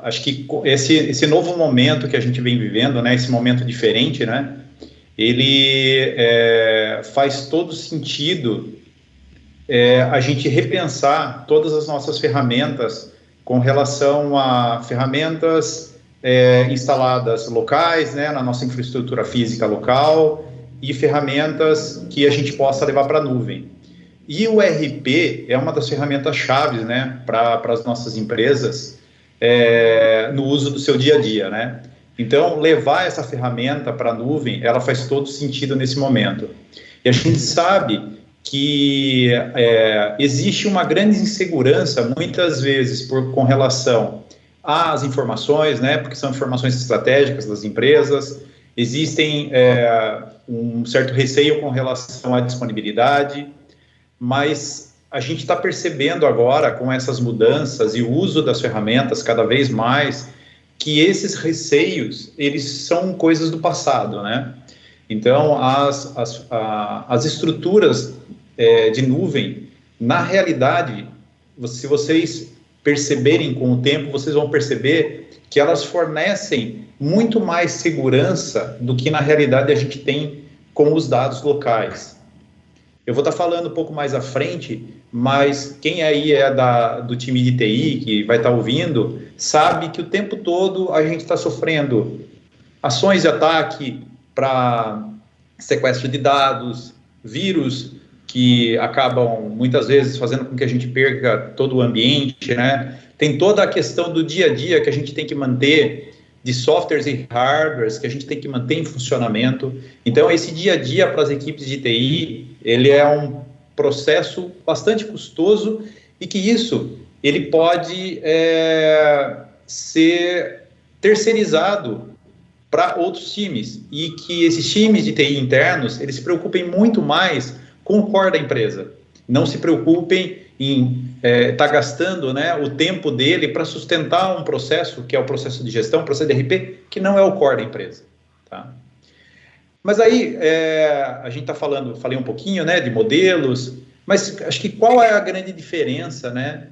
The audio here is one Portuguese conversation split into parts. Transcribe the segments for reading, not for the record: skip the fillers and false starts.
Acho que esse novo momento que a gente vem vivendo, né, esse momento diferente, né, ele faz todo sentido a gente repensar todas as nossas ferramentas com relação a ferramentas instaladas locais, né, na nossa infraestrutura física local, e ferramentas que a gente possa levar para a nuvem. E o ERP é uma das ferramentas chaves, né, para as nossas empresas no uso do seu dia a dia, né? Então, levar essa ferramenta para a nuvem, ela faz todo sentido nesse momento. E a gente sabe que existe uma grande insegurança, muitas vezes, com relação às informações, né, porque são informações estratégicas das empresas, existem um certo receio com relação à disponibilidade, mas a gente está percebendo agora, com essas mudanças e o uso das ferramentas cada vez mais, que esses receios, eles são coisas do passado, né? Então, as estruturas de nuvem, na realidade, se vocês perceberem com o tempo, vocês vão perceber que elas fornecem muito mais segurança do que, na realidade, a gente tem com os dados locais. Eu vou estar falando um pouco mais à frente, mas quem aí do time de TI, que vai estar ouvindo, sabe que o tempo todo a gente está sofrendo ações de ataque para sequestro de dados, vírus que acabam, muitas vezes, fazendo com que a gente perca todo o ambiente, né? Tem toda a questão do dia a dia que a gente tem que manter, de softwares e hardwares que a gente tem que manter em funcionamento. Então, esse dia a dia para as equipes de TI, ele é um processo bastante custoso e que ele pode ser terceirizado para outros times e que esses times de TI internos, eles se preocupem muito mais com o core da empresa. Não se preocupem em estar gastando, né, o tempo dele para sustentar um processo, que é o processo de gestão, o processo de RP, que não é o core da empresa. Tá? Mas aí, a gente está falei um pouquinho, né, de modelos, mas acho que qual é a grande diferença, né,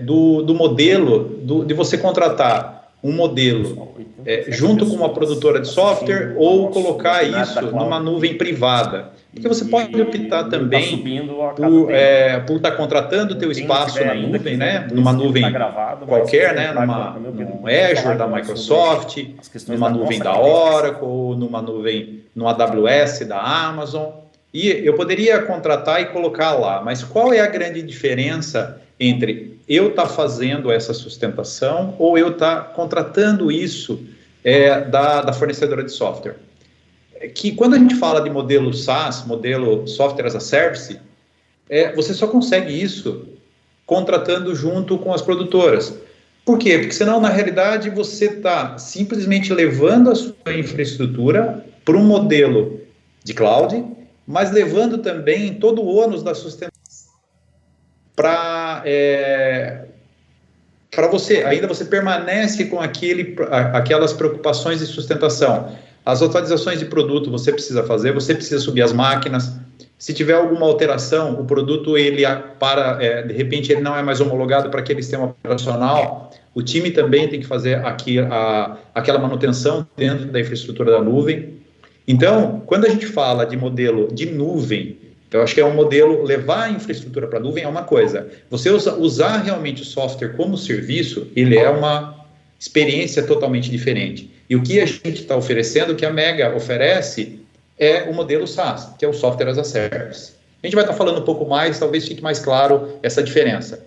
do modelo, de você contratar um modelo junto com uma produtora de software ou colocar isso numa nuvem privada? Porque você pode optar também por estar contratando o teu espaço na nuvem, né? Numa nuvem qualquer, né? Num Azure da Microsoft, numa nuvem da Oracle, numa nuvem no AWS da Amazon. E eu poderia contratar e colocar lá, mas qual é a grande diferença entre eu estar fazendo essa sustentação ou eu estar contratando isso da fornecedora de software? Que quando a gente fala de modelo SaaS, modelo Software as a Service, você só consegue isso contratando junto com as produtoras. Por quê? Porque senão, na realidade, você está simplesmente levando a sua infraestrutura para um modelo de cloud, mas levando também todo o ônus da sustentação para você. Ainda você permanece com aquelas preocupações de sustentação. As atualizações de produto você precisa fazer, você precisa subir as máquinas. Se tiver alguma alteração, o produto, de repente, ele não é mais homologado para aquele sistema operacional, o time também tem que fazer aquela manutenção dentro da infraestrutura da nuvem. Então, quando a gente fala de modelo de nuvem, eu acho que é um modelo, levar a infraestrutura para a nuvem é uma coisa. Você usar realmente o software como serviço, ele é uma experiência totalmente diferente. E o que a gente está oferecendo, o que a Mega oferece, é o modelo SaaS, que é o Software as a Service. A gente vai estar falando um pouco mais, talvez fique mais claro essa diferença.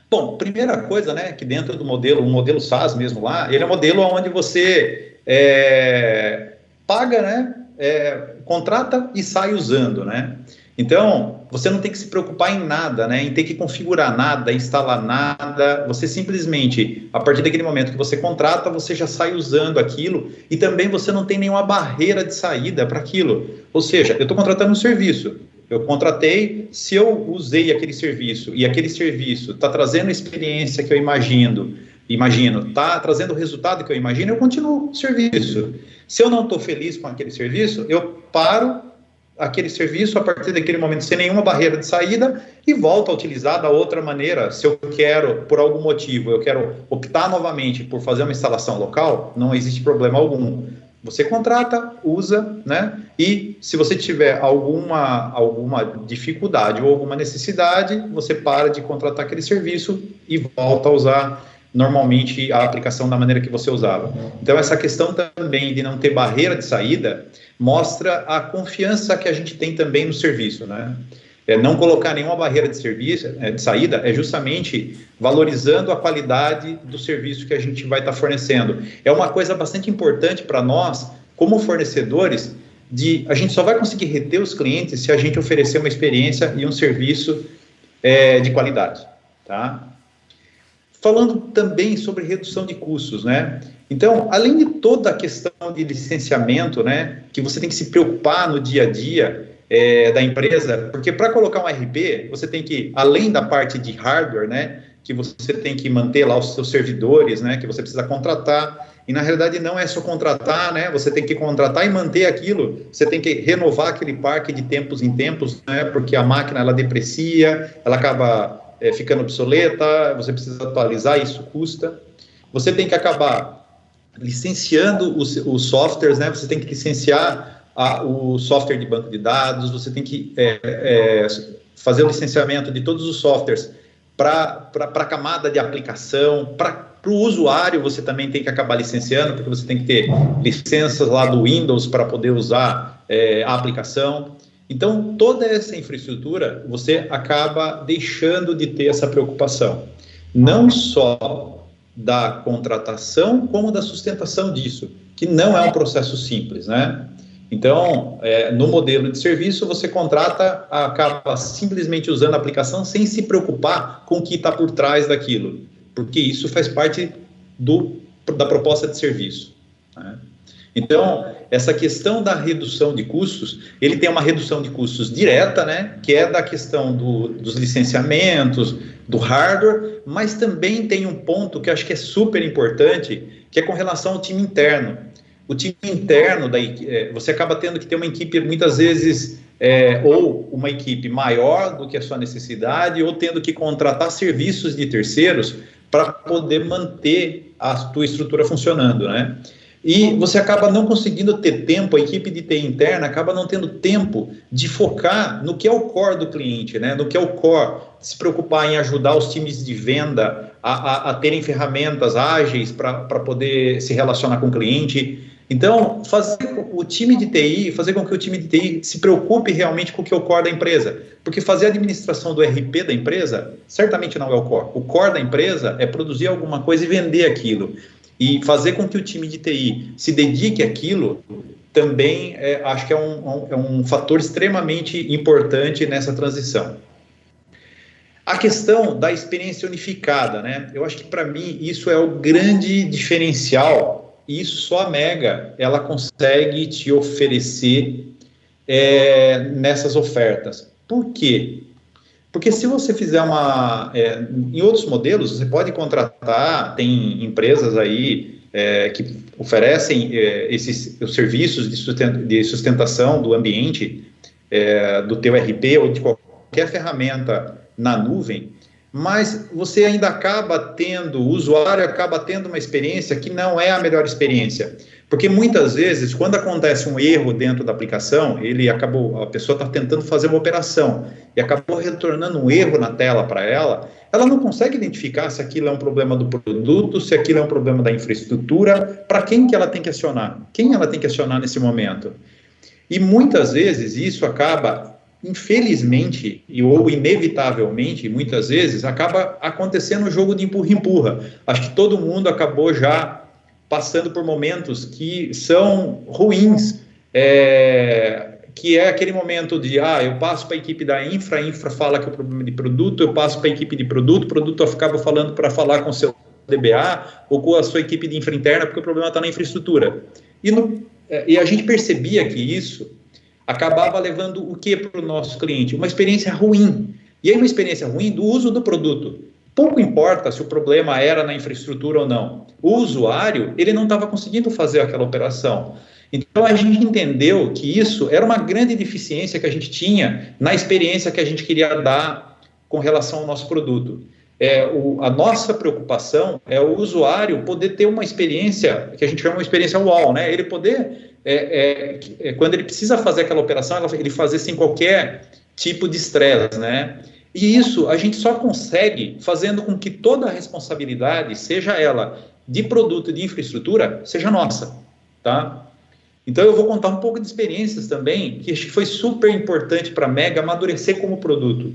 Bom, primeira coisa, né, que dentro do modelo, um modelo SaaS mesmo lá, ele é um modelo onde você paga, né, contrata e sai usando, né? Então, você não tem que se preocupar em nada, né? Em ter que configurar nada, instalar nada. Você simplesmente, a partir daquele momento que você contrata, você já sai usando aquilo e também você não tem nenhuma barreira de saída para aquilo. Ou seja, eu estou contratando um serviço. Eu contratei, se eu usei aquele serviço e aquele serviço está trazendo a experiência que eu imagino, está trazendo o resultado que eu imagino, eu continuo o serviço. Se eu não estou feliz com aquele serviço, eu paro aquele serviço a partir daquele momento sem nenhuma barreira de saída e volta a utilizar da outra maneira. Se eu quero, por algum motivo, eu quero optar novamente por fazer uma instalação local, não existe problema algum. Você contrata, usa, né? E se você tiver alguma dificuldade ou alguma necessidade, você para de contratar aquele serviço e volta a usar normalmente a aplicação da maneira que você usava. Então, essa questão também de não ter barreira de saída mostra a confiança que a gente tem também no serviço, né? Não colocar nenhuma barreira de serviço, de saída, é justamente valorizando a qualidade do serviço que a gente vai estar fornecendo. É uma coisa bastante importante para nós, como fornecedores, a gente só vai conseguir reter os clientes se a gente oferecer uma experiência e um serviço de qualidade, tá? Falando também sobre redução de custos, né? Então, além de toda a questão de licenciamento, né, que você tem que se preocupar no dia a dia da empresa, porque para colocar um RP, você tem que, além da parte de hardware, né, que você tem que manter lá os seus servidores, né, que você precisa contratar, e na realidade não é só contratar, né, você tem que contratar e manter aquilo, você tem que renovar aquele parque de tempos em tempos, né, porque a máquina, ela deprecia, ela acaba ficando obsoleta, você precisa atualizar, isso custa. Você tem que acabar licenciando os softwares, né? Você tem que licenciar o software de banco de dados, você tem que fazer o licenciamento de todos os softwares para a camada de aplicação, para o usuário você também tem que acabar licenciando, porque você tem que ter licenças lá do Windows para poder usar a aplicação. Então, toda essa infraestrutura, você acaba deixando de ter essa preocupação, não só da contratação, como da sustentação disso, que não é um processo simples, né? Então, no modelo de serviço, você contrata, acaba simplesmente usando a aplicação sem se preocupar com o que está por trás daquilo, porque isso faz parte da proposta de serviço, né? Então, essa questão da redução de custos, ele tem uma redução de custos direta, né, que é da questão dos licenciamentos, do hardware, mas também tem um ponto que eu acho que é super importante, que é com relação ao time interno. O time interno, você acaba tendo que ter uma equipe, muitas vezes, ou uma equipe maior do que a sua necessidade, ou tendo que contratar serviços de terceiros para poder manter a tua estrutura funcionando, né? E você acaba não conseguindo ter tempo, a equipe de TI interna acaba não tendo tempo de focar no que é o core do cliente, né? No que é o core, se preocupar em ajudar os times de venda a terem ferramentas ágeis para poder se relacionar com o cliente. Então, fazer com que o time de TI se preocupe realmente com o que é o core da empresa. Porque fazer a administração do RP da empresa certamente não é o core. O core da empresa é produzir alguma coisa e vender aquilo. E fazer com que o time de TI se dedique àquilo também acho que é um fator extremamente importante nessa transição. A questão da experiência unificada, né? Eu acho que para mim isso é o grande diferencial e isso só a Mega ela consegue te oferecer nessas ofertas. Por quê? Porque se você fizer em outros modelos, você pode contratar, tem empresas aí que oferecem os serviços de sustentação do ambiente, do teu RP ou de qualquer ferramenta na nuvem, mas você ainda o usuário acaba tendo uma experiência que não é a melhor experiência. Porque muitas vezes, quando acontece um erro dentro da aplicação, a pessoa está tentando fazer uma operação e acabou retornando um erro na tela para ela não consegue identificar se aquilo é um problema do produto, se aquilo é um problema da infraestrutura, para quem que ela tem que acionar, quem ela tem que acionar nesse momento. E muitas vezes isso acaba, infelizmente, ou inevitavelmente, muitas vezes, acaba acontecendo um jogo de empurra-empurra. Acho que todo mundo acabou já passando por momentos que são ruins, que é aquele momento de, eu passo para a equipe da infra, a infra fala que é o problema de produto, eu passo para a equipe de produto, o produto acaba falando para falar com o seu DBA ou com a sua equipe de infra interna, porque o problema está na infraestrutura. E a gente percebia que isso acabava levando o que para o nosso cliente? Uma experiência ruim. E aí uma experiência ruim do uso do produto. Pouco importa se o problema era na infraestrutura ou não. O usuário, ele não estava conseguindo fazer aquela operação. Então, a gente entendeu que isso era uma grande deficiência que a gente tinha na experiência que a gente queria dar com relação ao nosso produto. A nossa preocupação é o usuário poder ter uma experiência, que a gente chama de experiência UAU, né? Ele poder, quando ele precisa fazer aquela operação, ele fazer sem qualquer tipo de estresse, né? E isso a gente só consegue fazendo com que toda a responsabilidade, seja ela de produto e de infraestrutura, seja nossa, tá? Então, eu vou contar um pouco de experiências também, que foi super importante para a Mega amadurecer como produto.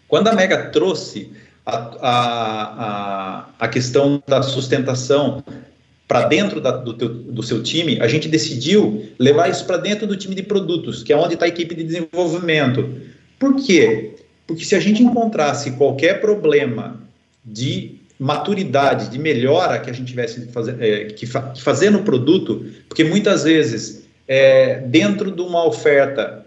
Quando a Mega trouxe a questão da sustentação para dentro do seu time, a gente decidiu levar isso para dentro do time de produtos, que é onde está a equipe de desenvolvimento. Por quê? Porque se a gente encontrasse qualquer problema de maturidade, de melhora que a gente tivesse que fazer no produto, porque muitas vezes, dentro de uma oferta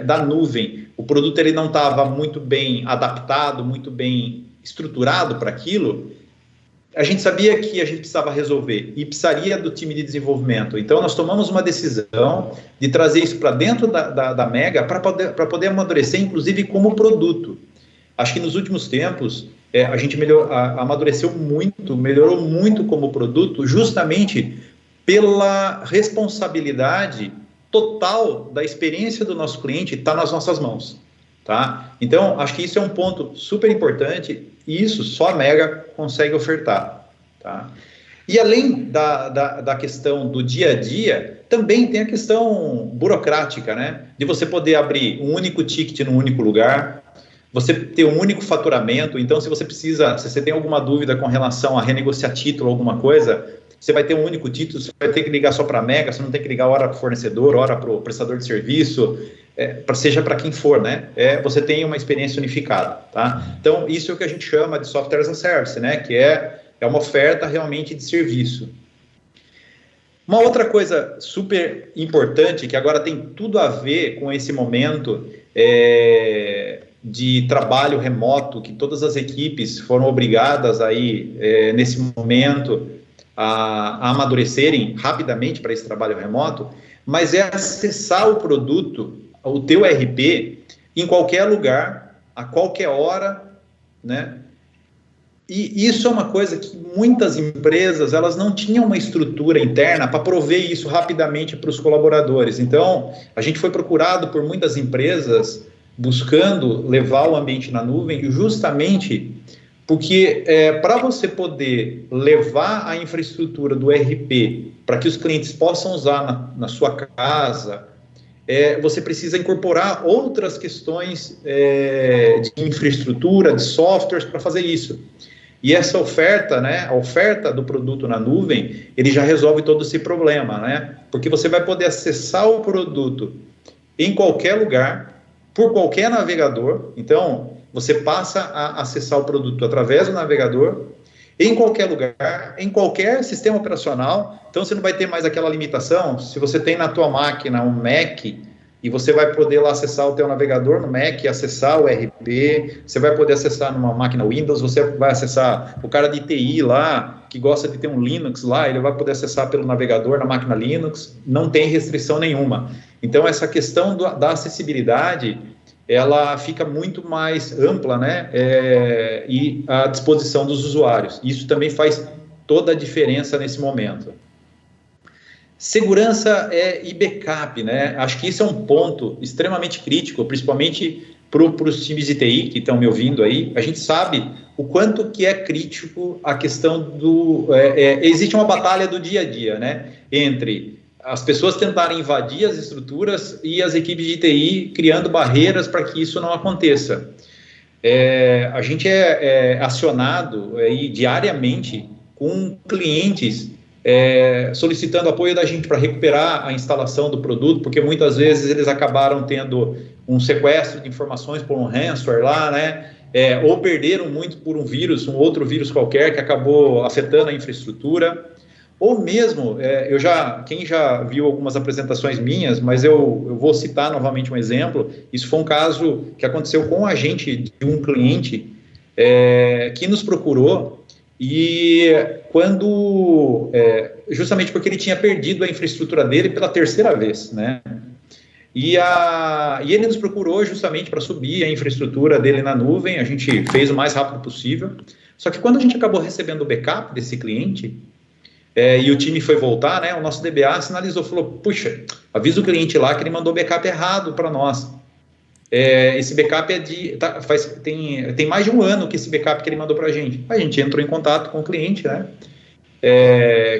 da nuvem, o produto ele não estava muito bem adaptado, muito bem estruturado para aquilo, a gente sabia que a gente precisava resolver e precisaria do time de desenvolvimento. Então, nós tomamos uma decisão de trazer isso para dentro da Mega para poder amadurecer, inclusive, como produto. Acho que nos últimos tempos, a gente amadureceu muito, melhorou muito como produto, justamente pela responsabilidade total da experiência do nosso cliente está nas nossas mãos, tá? Então, acho que isso é um ponto super importante e isso só a Mega consegue ofertar, tá? E além da questão do dia a dia, também tem a questão burocrática, né? De você poder abrir um único ticket num único lugar, você ter um único faturamento. Então, se você tem alguma dúvida com relação a renegociar título, alguma coisa, você vai ter um único título, você vai ter que ligar só para a Mega, você não tem que ligar hora para o fornecedor, hora para o prestador de serviço, seja para quem for, né? Você tem uma experiência unificada, tá? Então, isso é o que a gente chama de software as a service, né? Que é uma oferta realmente de serviço. Uma outra coisa super importante, que agora tem tudo a ver com esse momento de trabalho remoto, que todas as equipes foram obrigadas aí, nesse momento, a amadurecerem rapidamente para esse trabalho remoto, mas é acessar o produto, o teu RP, em qualquer lugar, a qualquer hora, né? E isso é uma coisa que muitas empresas, elas não tinham uma estrutura interna para prover isso rapidamente para os colaboradores. Então, a gente foi procurado por muitas empresas buscando levar o ambiente na nuvem, justamente porque para você poder levar a infraestrutura do RP para que os clientes possam usar na sua casa, você precisa incorporar outras questões de infraestrutura, de softwares para fazer isso. E essa oferta, né, a oferta do produto na nuvem, ele já resolve todo esse problema, né? Porque você vai poder acessar o produto em qualquer lugar, por qualquer navegador. Então, você passa a acessar o produto através do navegador, em qualquer lugar, em qualquer sistema operacional. Então, você não vai ter mais aquela limitação. Se você tem na tua máquina um Mac, e você vai poder lá acessar o teu navegador no Mac, acessar o RP, você vai poder acessar numa máquina Windows, você vai acessar o cara de TI lá, que gosta de ter um Linux lá, ele vai poder acessar pelo navegador na máquina Linux, não tem restrição nenhuma. Então, essa questão da acessibilidade, ela fica muito mais ampla, né, e à disposição dos usuários. Isso também faz toda a diferença nesse momento. Segurança e backup, né? Acho que isso é um ponto extremamente crítico, principalmente para os times de TI que estão me ouvindo aí. A gente sabe o quanto que é crítico a questão do... existe uma batalha do dia a dia, né? Entre as pessoas tentarem invadir as estruturas e as equipes de TI criando barreiras para que isso não aconteça. A gente é acionado diariamente com clientes solicitando apoio da gente para recuperar a instalação do produto, porque muitas vezes eles acabaram tendo um sequestro de informações por um ransomware lá, né? Ou perderam muito por um outro vírus qualquer que acabou afetando a infraestrutura. Ou mesmo, quem já viu algumas apresentações minhas, mas eu vou citar novamente um exemplo. Isso foi um caso que aconteceu com a gente, de um cliente que nos procurou E quando, justamente porque ele tinha perdido a infraestrutura dele pela terceira vez, né? E ele nos procurou justamente para subir a infraestrutura dele na nuvem. A gente fez o mais rápido possível. Só que quando a gente acabou recebendo o backup desse cliente, e o time foi voltar, né, o nosso DBA sinalizou, falou, puxa, avisa o cliente lá que ele mandou backup errado para nós. Esse backup tem mais de um ano que esse backup que ele mandou para a gente. A gente entrou em contato com o cliente, né,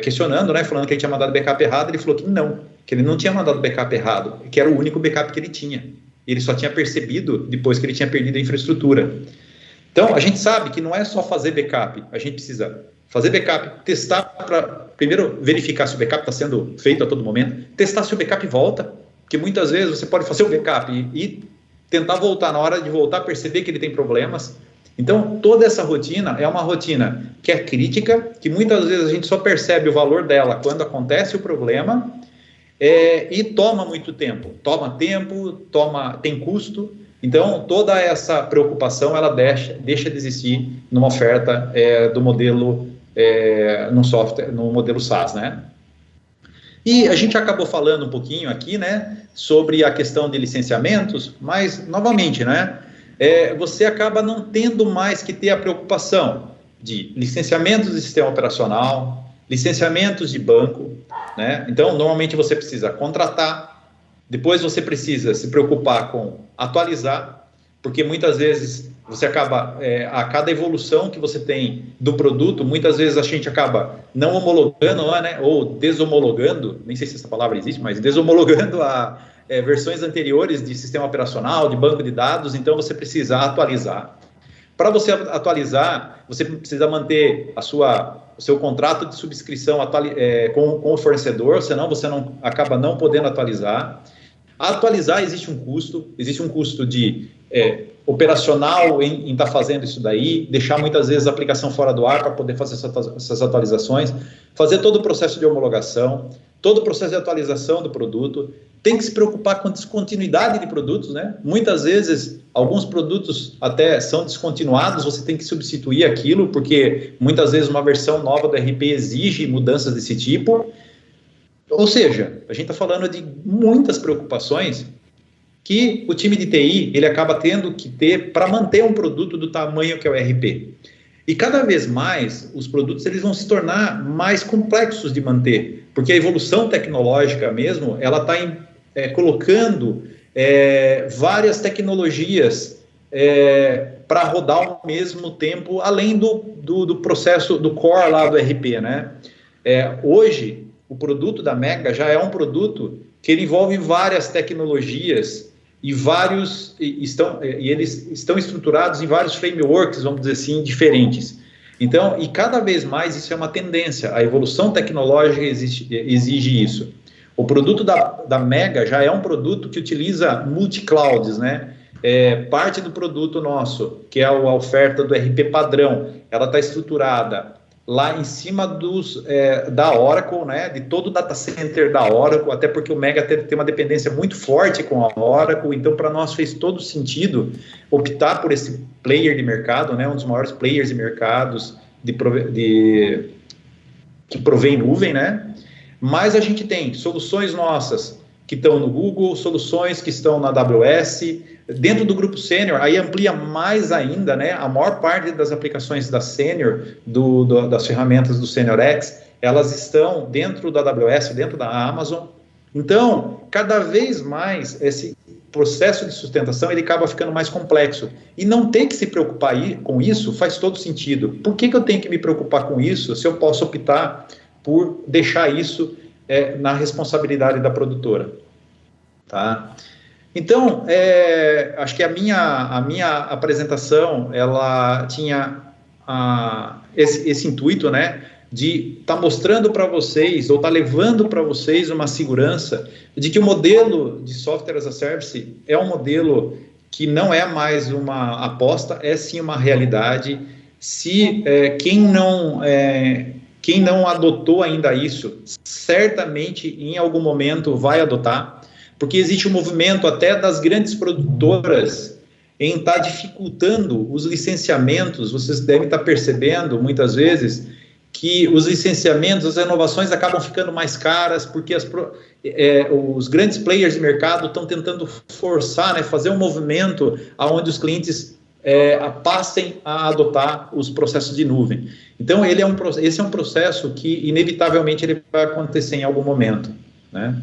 questionando, né, falando que ele tinha mandado backup errado. Ele falou que ele não tinha mandado backup errado, que era o único backup que ele tinha. Ele só tinha percebido depois que ele tinha perdido a infraestrutura. Então, a gente sabe que não é só fazer backup, a gente precisa fazer backup, testar para, primeiro, verificar se o backup está sendo feito a todo momento, testar se o backup volta, porque muitas vezes você pode fazer o backup e tentar voltar, na hora de voltar, perceber que ele tem problemas. Então, toda essa rotina é uma rotina que é crítica, que muitas vezes a gente só percebe o valor dela quando acontece o problema, e toma muito tempo. Tem custo. Então, toda essa preocupação, ela deixa de existir numa oferta do modelo, no software, no modelo SaaS, né? E a gente acabou falando um pouquinho aqui, né, sobre a questão de licenciamentos, mas, novamente, né, você acaba não tendo mais que ter a preocupação de licenciamentos de sistema operacional, licenciamentos de banco, né? Então, normalmente você precisa contratar, depois você precisa se preocupar com atualizar, porque muitas vezes você acaba, a cada evolução que você tem do produto, muitas vezes a gente acaba não homologando, né, ou deshomologando, nem sei se essa palavra existe, mas deshomologando versões anteriores de sistema operacional, de banco de dados. Então você precisa atualizar. Para você atualizar, você precisa manter o seu contrato de subscrição com o fornecedor, senão você acaba não podendo atualizar. Atualizar existe um custo de operacional em estar fazendo isso daí, deixar muitas vezes a aplicação fora do ar para poder fazer essas atualizações, fazer todo o processo de homologação, todo o processo de atualização do produto. Tem que se preocupar com descontinuidade de produtos, né? Muitas vezes, alguns produtos até são descontinuados, você tem que substituir aquilo, porque muitas vezes uma versão nova do RP exige mudanças desse tipo. Ou seja, a gente está falando de muitas preocupações que o time de TI ele acaba tendo que ter para manter um produto do tamanho que é o RP. E cada vez mais os produtos eles vão se tornar mais complexos de manter, porque a evolução tecnológica mesmo, ela está colocando várias tecnologias para rodar ao mesmo tempo, além do processo do core lá do RP, né? Hoje, o produto da Mega já é um produto que ele envolve várias tecnologias e eles estão estruturados em vários frameworks, vamos dizer assim, diferentes. Então, e cada vez mais isso é uma tendência, a evolução tecnológica exige isso. O produto da Mega já é um produto que utiliza multi-clouds, né? Parte do produto nosso, que é a oferta do RP padrão, ela está estruturada lá em cima da Oracle, né, de todo o data center da Oracle, até porque o Mega tem uma dependência muito forte com a Oracle. Então para nós fez todo sentido optar por esse player de mercado, né, um dos maiores players de mercados que provém nuvem, né, mas a gente tem soluções nossas que estão no Google, soluções que estão na AWS. Dentro do grupo Sênior, aí amplia mais ainda, né? A maior parte das aplicações da Sênior, das ferramentas do SeniorX, elas estão dentro da AWS, dentro da Amazon. Então, cada vez mais esse processo de sustentação ele acaba ficando mais complexo. E não ter que se preocupar com isso faz todo sentido. Por que eu tenho que me preocupar com isso se eu posso optar por deixar isso na responsabilidade da produtora? Tá? Então, acho que a minha apresentação, ela tinha esse intuito, né, de estar mostrando para vocês, ou estar levando para vocês uma segurança de que o modelo de Software as a Service é um modelo que não é mais uma aposta, é sim uma realidade. Se quem não adotou ainda isso, certamente em algum momento vai adotar, porque existe um movimento até das grandes produtoras em estar dificultando os licenciamentos. Vocês devem estar percebendo, muitas vezes, que os licenciamentos, as renovações acabam ficando mais caras, porque os grandes players de mercado estão tentando forçar, né, fazer um movimento onde os clientes passem a adotar os processos de nuvem. Então, esse é um processo que, inevitavelmente, ele vai acontecer em algum momento, né?